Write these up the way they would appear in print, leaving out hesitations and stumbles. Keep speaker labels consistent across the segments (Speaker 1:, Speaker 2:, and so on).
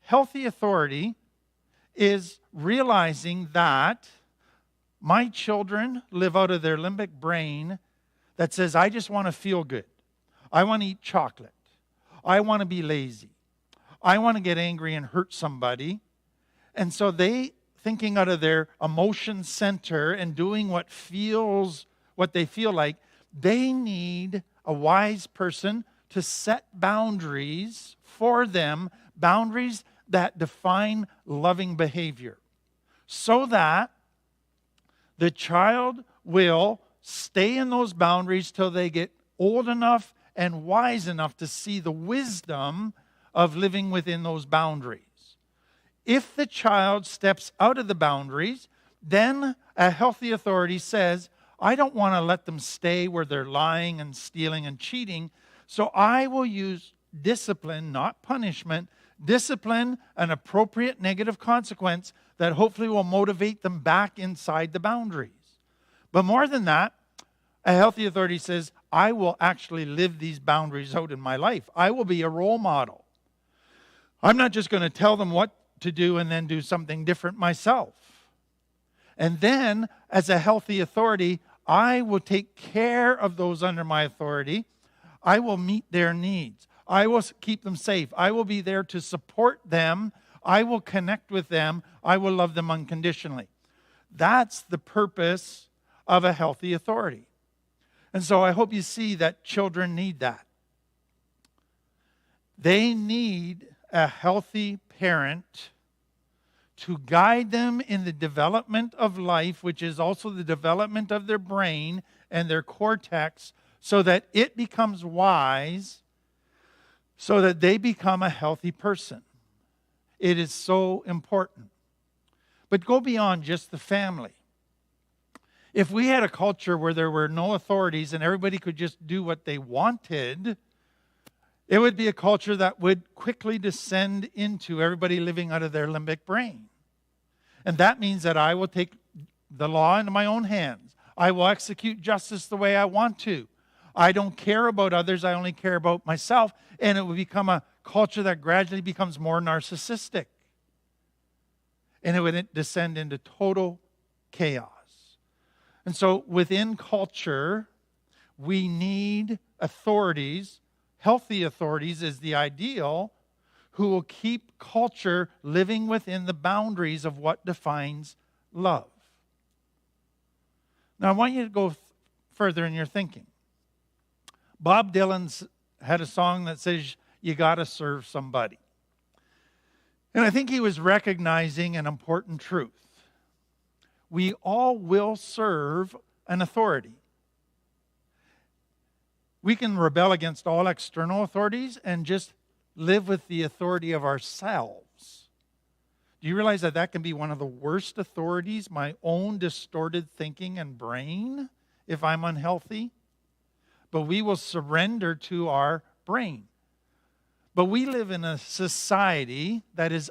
Speaker 1: healthy authority is realizing that my children live out of their limbic brain that says, I just want to feel good. I want to eat chocolate. I want to be lazy. I want to get angry and hurt somebody. And so they, thinking out of their emotion center and doing what they feel like, they need a wise person to set boundaries for them, boundaries that define loving behavior, so that the child will stay in those boundaries till they get old enough and wise enough to see the wisdom of living within those boundaries. If the child steps out of the boundaries, then a healthy authority says, I don't want to let them stay where they're lying and stealing and cheating, so I will use discipline, not punishment, discipline, an appropriate negative consequence that hopefully will motivate them back inside the boundaries. But more than that, a healthy authority says, I will actually live these boundaries out in my life. I will be a role model. I'm not just going to tell them what to do and then do something different myself. And then, as a healthy authority, I will take care of those under my authority. I will meet their needs. I will keep them safe. I will be there to support them. I will connect with them. I will love them unconditionally. That's the purpose of a healthy authority. And so I hope you see that children need that. They need a healthy parent to guide them in the development of life, which is also the development of their brain and their cortex, so that it becomes wise, so that they become a healthy person. It is so important. But go beyond just the family. If we had a culture where there were no authorities and everybody could just do what they wanted, it would be a culture that would quickly descend into everybody living out of their limbic brain. And that means that I will take the law into my own hands. I will execute justice the way I want to. I don't care about others. I only care about myself. And it will become a culture that gradually becomes more narcissistic. And it would descend into total chaos. And so within culture, we need authorities. Healthy authorities is the ideal, who will keep culture living within the boundaries of what defines love. Now, I want you to go further in your thinking. Bob Dylan's had a song that says, you got to serve somebody. And I think he was recognizing an important truth. We all will serve an authority. We can rebel against all external authorities and just live with the authority of ourselves. Do you realize that that can be one of the worst authorities, my own distorted thinking and brain, if I'm unhealthy? But we will surrender to our brain. But we live in a society that is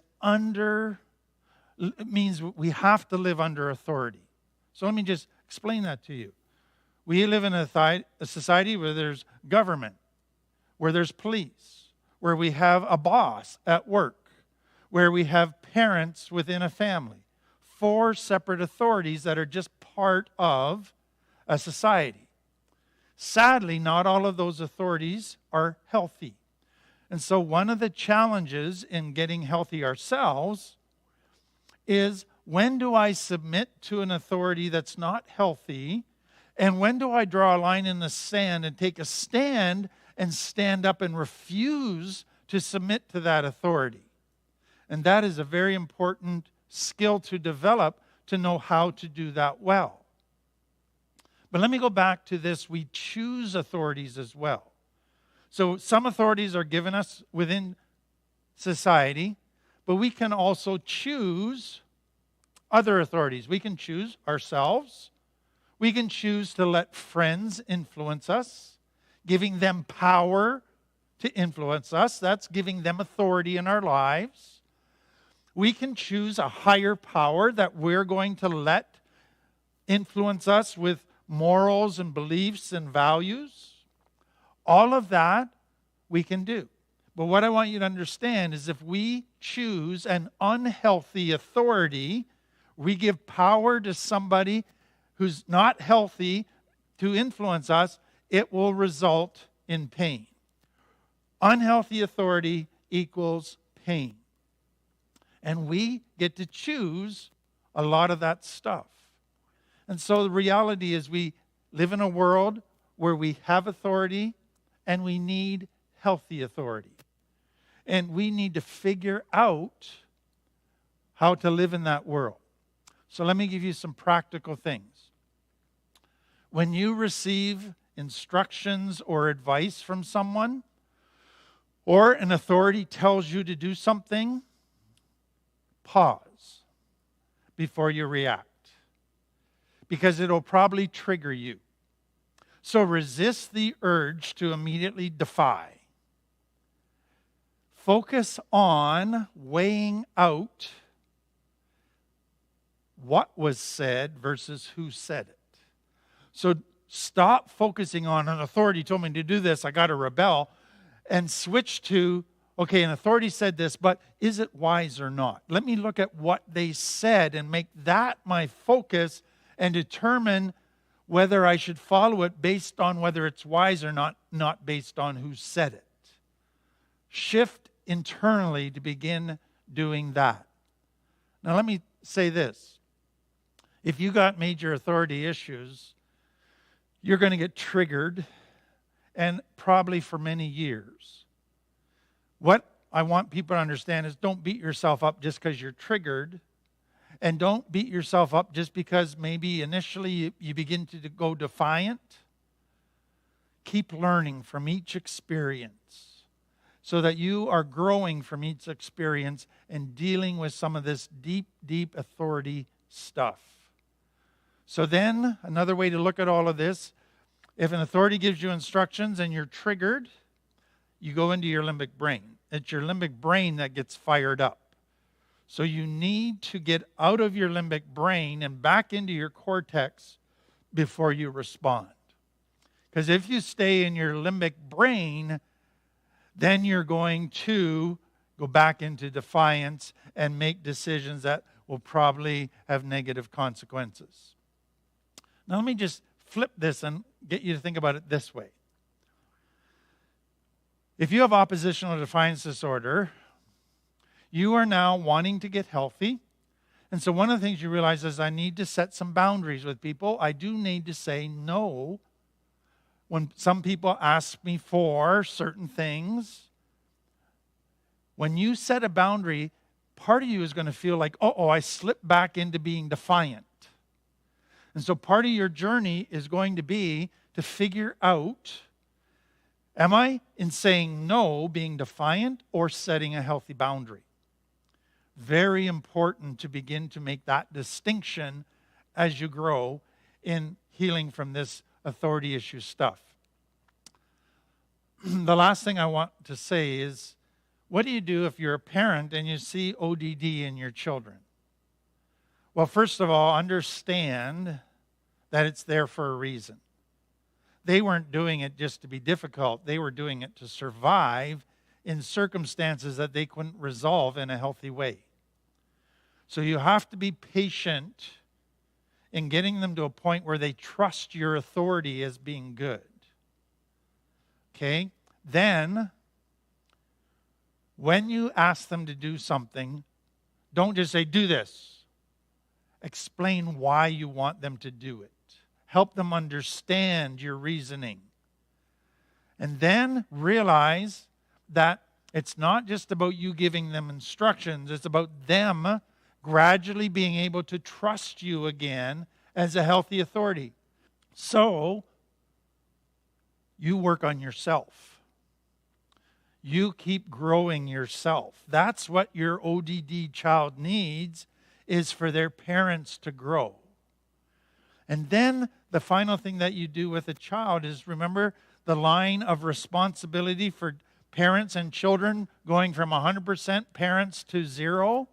Speaker 1: it means we have to live under authority. So let me just explain that to you. We live in a society where there's government, where there's police, where we have a boss at work, where we have parents within a family. 4 separate authorities that are just part of a society. Sadly, not all of those authorities are healthy. And so one of the challenges in getting healthy ourselves is, when do I submit to an authority that's not healthy? And when do I draw a line in the sand and take a stand and stand up and refuse to submit to that authority? And that is a very important skill to develop, to know how to do that well. But let me go back to this. We choose authorities as well. So some authorities are given us within society, but we can also choose other authorities. We can choose ourselves. We can choose to let friends influence us, giving them power to influence us. That's giving them authority in our lives. We can choose a higher power that we're going to let influence us with morals and beliefs and values. All of that we can do. But what I want you to understand is if we choose an unhealthy authority, we give power to somebody who's not healthy to influence us, it will result in pain. Unhealthy authority equals pain. And we get to choose a lot of that stuff. And so the reality is we live in a world where we have authority and we need healthy authority. And we need to figure out how to live in that world. So let me give you some practical things. When you receive instructions or advice from someone, or an authority tells you to do something, pause before you react, because it'll probably trigger you. So resist the urge to immediately defy. Focus on weighing out what was said versus who said it. So stop focusing on an authority told me to do this, I got to rebel, and switch to, okay, an authority said this, but is it wise or not? Let me look at what they said and make that my focus and determine whether I should follow it based on whether it's wise or not based on who said it. Shift internally to begin doing that. Now let me say this. If you got major authority issues, you're going to get triggered, and probably for many years. What I want people to understand is don't beat yourself up just because you're triggered, and don't beat yourself up just because maybe initially you begin to go defiant. Keep learning from each experience so that you are growing from each experience and dealing with some of this deep, deep authority stuff. So then, another way to look at all of this, if an authority gives you instructions and you're triggered, you go into your limbic brain. It's your limbic brain that gets fired up. So you need to get out of your limbic brain and back into your cortex before you respond. Because if you stay in your limbic brain, then you're going to go back into defiance and make decisions that will probably have negative consequences. Now let me just flip this and get you to think about it this way. If you have oppositional defiance disorder, you are now wanting to get healthy. And so one of the things you realize is I need to set some boundaries with people. I do need to say no when some people ask me for certain things. When you set a boundary, part of you is going to feel like, I slipped back into being defiant. And so part of your journey is going to be to figure out, am I, in saying no, being defiant or setting a healthy boundary? Very important to begin to make that distinction as you grow in healing from this authority issue stuff. The last thing I want to say is, what do you do if you're a parent and you see ODD in your children? Well, first of all, understand that it's there for a reason. They weren't doing it just to be difficult. They were doing it to survive in circumstances that they couldn't resolve in a healthy way. So you have to be patient in getting them to a point where they trust your authority as being good. Okay? Then, when you ask them to do something, don't just say, do this. Explain why you want them to do it. Help them understand your reasoning. And then realize that it's not just about you giving them instructions. It's about them gradually being able to trust you again as a healthy authority. So, you work on yourself. You keep growing yourself. That's what your ODD child needs, is for their parents to grow. And then the final thing that you do with a child is, remember the line of responsibility for parents and children going from 100% parents to 0?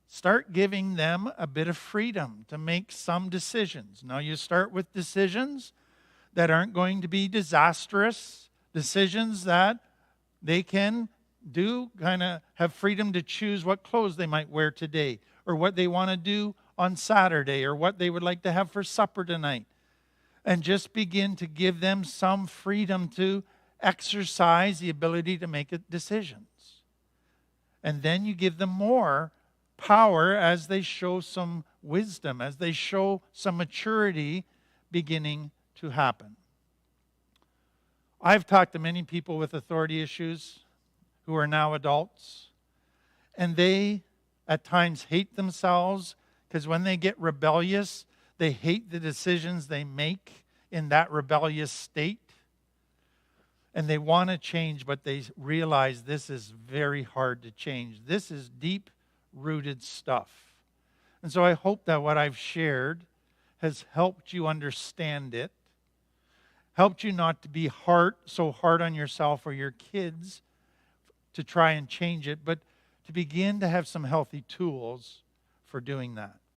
Speaker 1: Start giving them a bit of freedom to make some decisions. Now you start with decisions that aren't going to be disastrous, Decisions that they can do, kind of have freedom to choose what clothes they might wear today, or what they want to do on Saturday, or what they would like to have for supper tonight. And just begin to give them some freedom to exercise the ability to make decisions. And then you give them more power as they show some wisdom, as they show some maturity beginning to happen. I've talked to many people with authority issues who are now adults, and they at times hate themselves because when they get rebellious, they hate the decisions they make in that rebellious state. And they want to change, but they realize this is very hard to change. This is deep-rooted stuff. And so I hope that what I've shared has helped you understand it, helped you not to be so hard on yourself or your kids to try and change it, but to begin to have some healthy tools for doing that.